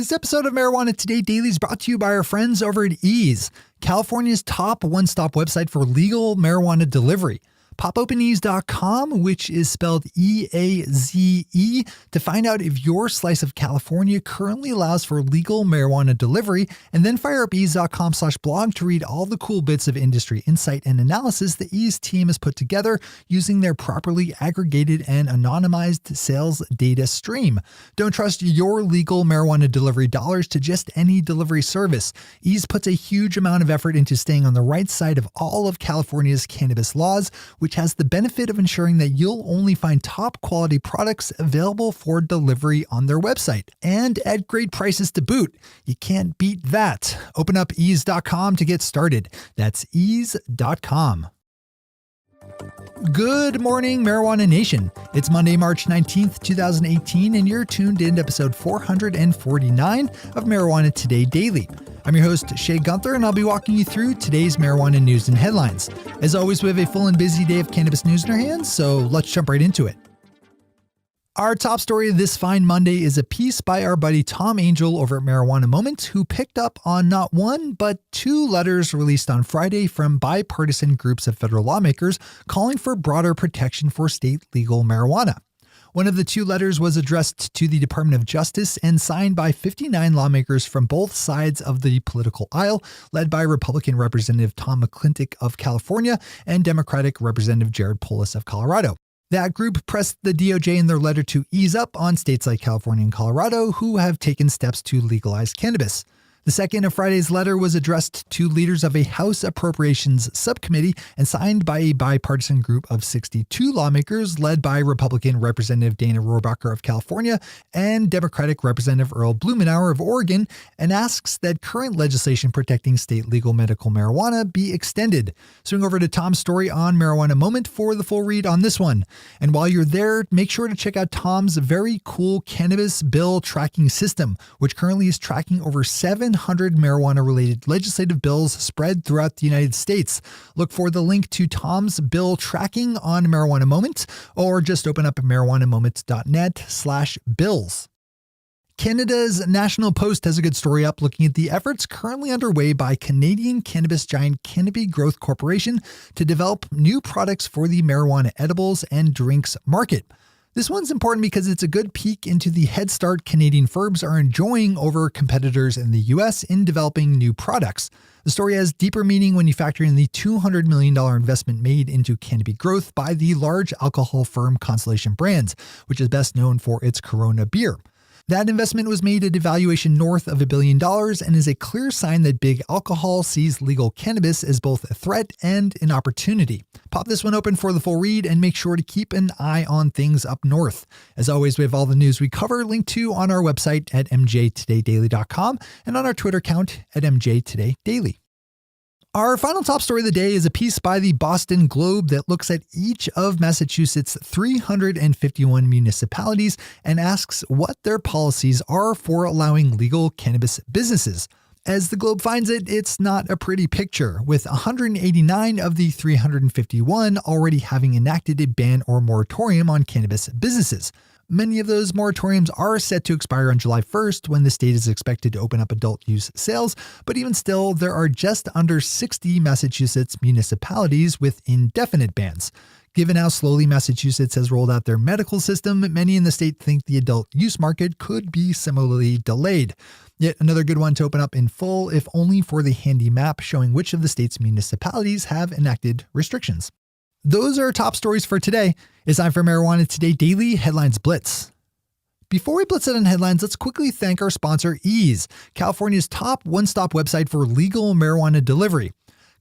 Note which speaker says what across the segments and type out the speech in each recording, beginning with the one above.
Speaker 1: This episode of Marijuana Today Daily is brought to you by our friends over at Ease, California's top one-stop website for legal marijuana delivery. Pop open ease.com, which is spelled E-A-Z-E, to find out if your slice of California currently allows for legal marijuana delivery, and then fire up ease.com/blog to read all the cool bits of industry insight and analysis the Ease team has put together using their properly aggregated and anonymized sales data stream. Don't trust your legal marijuana delivery dollars to just any delivery service. Ease puts a huge amount of effort into staying on the right side of all of California's cannabis laws, which has the benefit of ensuring that you'll only find top quality products available for delivery on their website, and at great prices to boot. You can't beat that. Open up ease.com to get started. That's ease.com. Good morning, Marijuana Nation. It's Monday, March 19th, 2018, and you're tuned in to episode 449 of Marijuana Today Daily. I'm your host, Shay Gunther, and I'll be walking you through today's marijuana news and headlines. As always, we have a full and busy day of cannabis news in our hands, so let's jump right into it. Our top story this fine Monday is a piece by our buddy Tom Angel over at Marijuana Moment, who picked up on not one, but two letters released on Friday from bipartisan groups of federal lawmakers calling for broader protection for state legal marijuana. One of the two letters was addressed to the Department of Justice and signed by 59 lawmakers from both sides of the political aisle, led by Republican Representative Tom McClintock of California and Democratic Representative Jared Polis of Colorado. That group pressed the DOJ in their letter to ease up on states like California and Colorado, who have taken steps to legalize cannabis. The second of Friday's letter was addressed to leaders of a House Appropriations Subcommittee and signed by a bipartisan group of 62 lawmakers led by Republican Representative Dana Rohrabacher of California and Democratic Representative Earl Blumenauer of Oregon, and asks that current legislation protecting state legal medical marijuana be extended. Swing over to Tom's story on Marijuana Moment for the full read on this one. And while you're there, make sure to check out Tom's very cool cannabis bill tracking system, which currently is tracking over 700 marijuana-related legislative bills spread throughout the United States. Look for the link to Tom's bill tracking on Marijuana Moment, or just open up marijuanamoment.net/bills. Canada's National Post has a good story up looking at the efforts currently underway by Canadian cannabis giant Canopy Growth Corporation to develop new products for the marijuana edibles and drinks market. This one's important because it's a good peek into the head start Canadian firms are enjoying over competitors in the US in developing new products. The story has deeper meaning when you factor in the $200 million investment made into Canopy Growth by the large alcohol firm Constellation Brands, which is best known for its Corona beer. That investment was made at a valuation north of $1 billion and is a clear sign that big alcohol sees legal cannabis as both a threat and an opportunity. Pop this one open for the full read and make sure to keep an eye on things up north. As always, we have all the news we cover linked to on our website at mjtodaydaily.com and on our Twitter account at mjtodaydaily. Our final top story of the day is a piece by the Boston Globe that looks at each of Massachusetts' 351 municipalities and asks what their policies are for allowing legal cannabis businesses. As the Globe finds it, it's not a pretty picture, with 189 of the 351 already having enacted a ban or moratorium on cannabis businesses. Many of those moratoriums are set to expire on July 1st when the state is expected to open up adult use sales, but even still, there are just under 60 Massachusetts municipalities with indefinite bans. Given how slowly Massachusetts has rolled out their medical system, many in the state think the adult use market could be similarly delayed. Yet another good one to open up in full, if only for the handy map showing which of the state's municipalities have enacted restrictions. Those are our top stories for today. It's time for Marijuana Today Daily Headlines Blitz. Before we blitz it on headlines, let's quickly thank our sponsor, Ease, California's top one-stop website for legal marijuana delivery.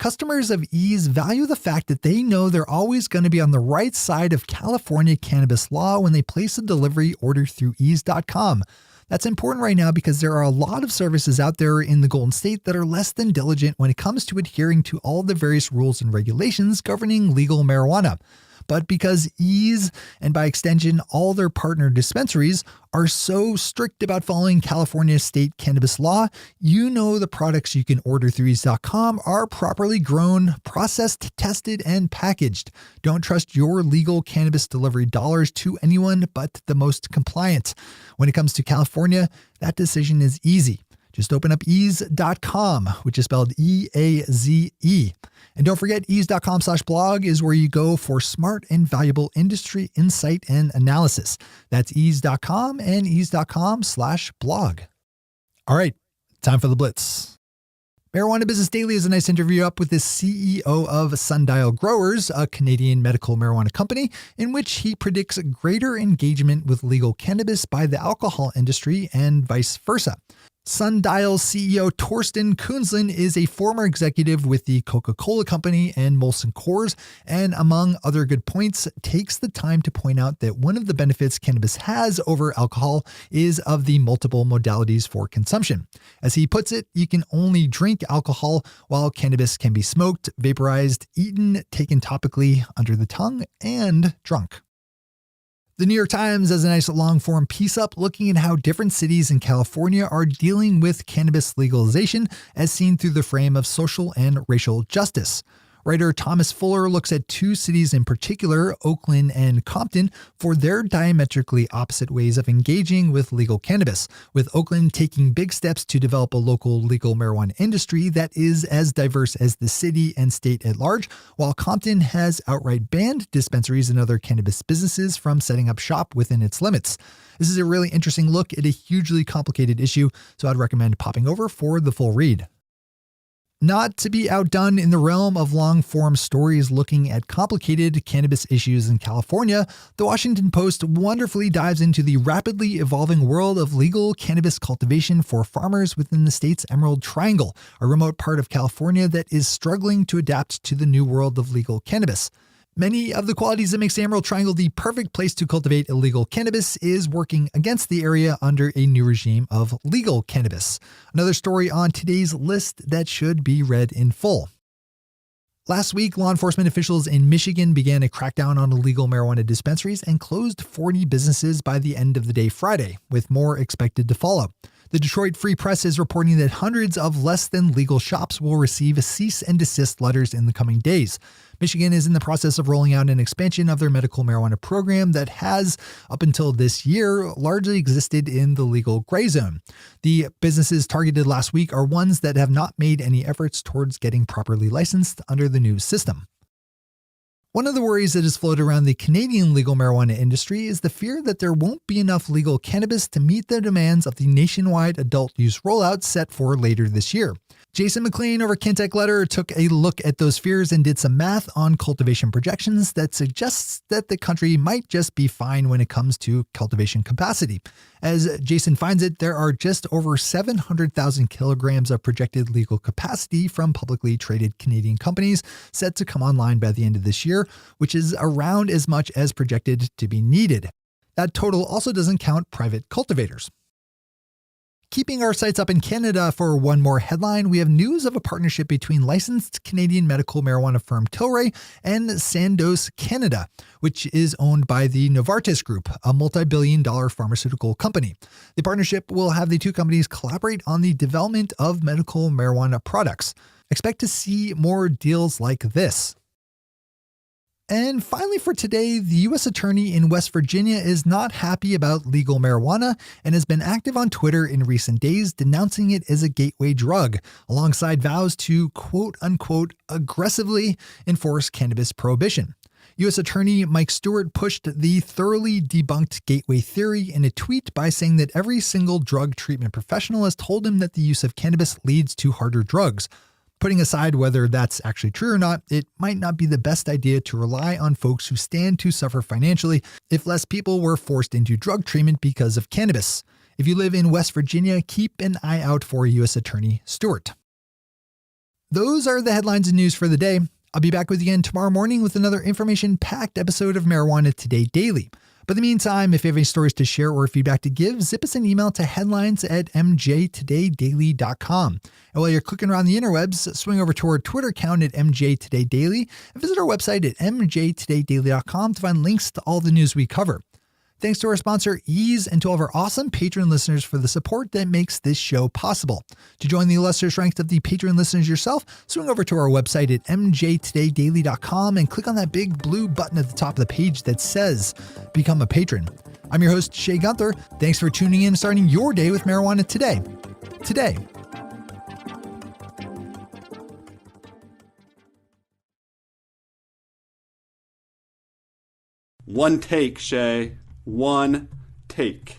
Speaker 1: Customers of Ease value the fact that they know they're always going to be on the right side of California cannabis law when they place a delivery order through ease.com. That's important right now because there are a lot of services out there in the Golden State that are less than diligent when it comes to adhering to all the various rules and regulations governing legal marijuana. but because Ease, and by extension all their partner dispensaries, are so strict about following California state cannabis law, you know the products you can order through Ease.com are properly grown, processed, tested, and packaged. Don't trust your legal cannabis delivery dollars to anyone but the most compliant. When it comes to California, that decision is easy. Just open up ease.com, which is spelled E-A-Z-E. And don't forget, ease.com/blog is where you go for smart and valuable industry insight and analysis. That's ease.com and ease.com/blog. All right, time for the Blitz. Marijuana Business Daily is a nice interview up with the CEO of Sundial Growers, a Canadian medical marijuana company, in which he predicts greater engagement with legal cannabis by the alcohol industry and vice versa. Sundial CEO Torsten Kunzlin is a former executive with the Coca-Cola Company and Molson Coors, and among other good points, takes the time to point out that one of the benefits cannabis has over alcohol is of the multiple modalities for consumption. As he puts it, you can only drink alcohol, while cannabis can be smoked, vaporized, eaten, taken topically under the tongue, and drunk. The New York Times has a nice long-form piece up looking at how different cities in California are dealing with cannabis legalization as seen through the frame of social and racial justice. Writer Thomas Fuller looks at two cities in particular, Oakland and Compton, for their diametrically opposite ways of engaging with legal cannabis, with Oakland taking big steps to develop a local legal marijuana industry that is as diverse as the city and state at large, while Compton has outright banned dispensaries and other cannabis businesses from setting up shop within its limits. This is a really interesting look at a hugely complicated issue, so I'd recommend popping over for the full read. Not to be outdone in the realm of long-form stories looking at complicated cannabis issues in California, the Washington Post wonderfully dives into the rapidly evolving world of legal cannabis cultivation for farmers within the state's Emerald Triangle, a remote part of California that is struggling to adapt to the new world of legal cannabis. Many of the qualities that make the Emerald Triangle the perfect place to cultivate illegal cannabis is working against the area under a new regime of legal cannabis. Another story on today's list that should be read in full. Last week, law enforcement officials in Michigan began a crackdown on illegal marijuana dispensaries and closed 40 businesses by the end of the day Friday, with more expected to follow. The Detroit Free Press is reporting that hundreds of less-than-legal shops will receive cease-and-desist letters in the coming days. Michigan is in the process of rolling out an expansion of their medical marijuana program that has, up until this year, largely existed in the legal gray zone. The businesses targeted last week are ones that have not made any efforts towards getting properly licensed under the new system. One of the worries that has floated around the Canadian legal marijuana industry is the fear that there won't be enough legal cannabis to meet the demands of the nationwide adult use rollout set for later this year. Jason McLean over Cantech Letter took a look at those fears and did some math on cultivation projections that suggests that the country might just be fine when it comes to cultivation capacity. As Jason finds it, there are just over 700,000 kilograms of projected legal capacity from publicly traded Canadian companies set to come online by the end of this year, which is around as much as projected to be needed. That total also doesn't count private cultivators. Keeping our sights up in Canada for one more headline, we have news of a partnership between licensed Canadian medical marijuana firm Tilray and Sandoz Canada, which is owned by the Novartis Group, a multi-billion-dollar pharmaceutical company. The partnership will have the two companies collaborate on the development of medical marijuana products. Expect to see more deals like this. And finally for today, the U.S. Attorney in West Virginia is not happy about legal marijuana and has been active on Twitter in recent days denouncing it as a gateway drug, alongside vows to quote-unquote aggressively enforce cannabis prohibition. U.S. Attorney Mike Stewart pushed the thoroughly debunked gateway theory in a tweet by saying that every single drug treatment professional has told him that the use of cannabis leads to harder drugs. Putting aside whether that's actually true or not, it might not be the best idea to rely on folks who stand to suffer financially if less people were forced into drug treatment because of cannabis. If you live in West Virginia, keep an eye out for U.S. Attorney Stewart. Those are the headlines and news for the day. I'll be back with you again tomorrow morning with another information-packed episode of Marijuana Today Daily. But in the meantime, if you have any stories to share or feedback to give, zip us an email to headlines@mjtodaydaily.com. And while you're clicking around the interwebs, swing over to our Twitter account at mjtodaydaily and visit our website at mjtodaydaily.com to find links to all the news we cover. Thanks to our sponsor, Ease, and to all of our awesome Patreon listeners for the support that makes this show possible. To join the illustrious ranks of the Patreon listeners yourself, swing over to our website at mjtodaydaily.com and click on that big blue button at the top of the page that says Become a Patron. I'm your host, Shay Gunther. Thanks for tuning in and starting your day with marijuana today.
Speaker 2: One take, Shay. One take.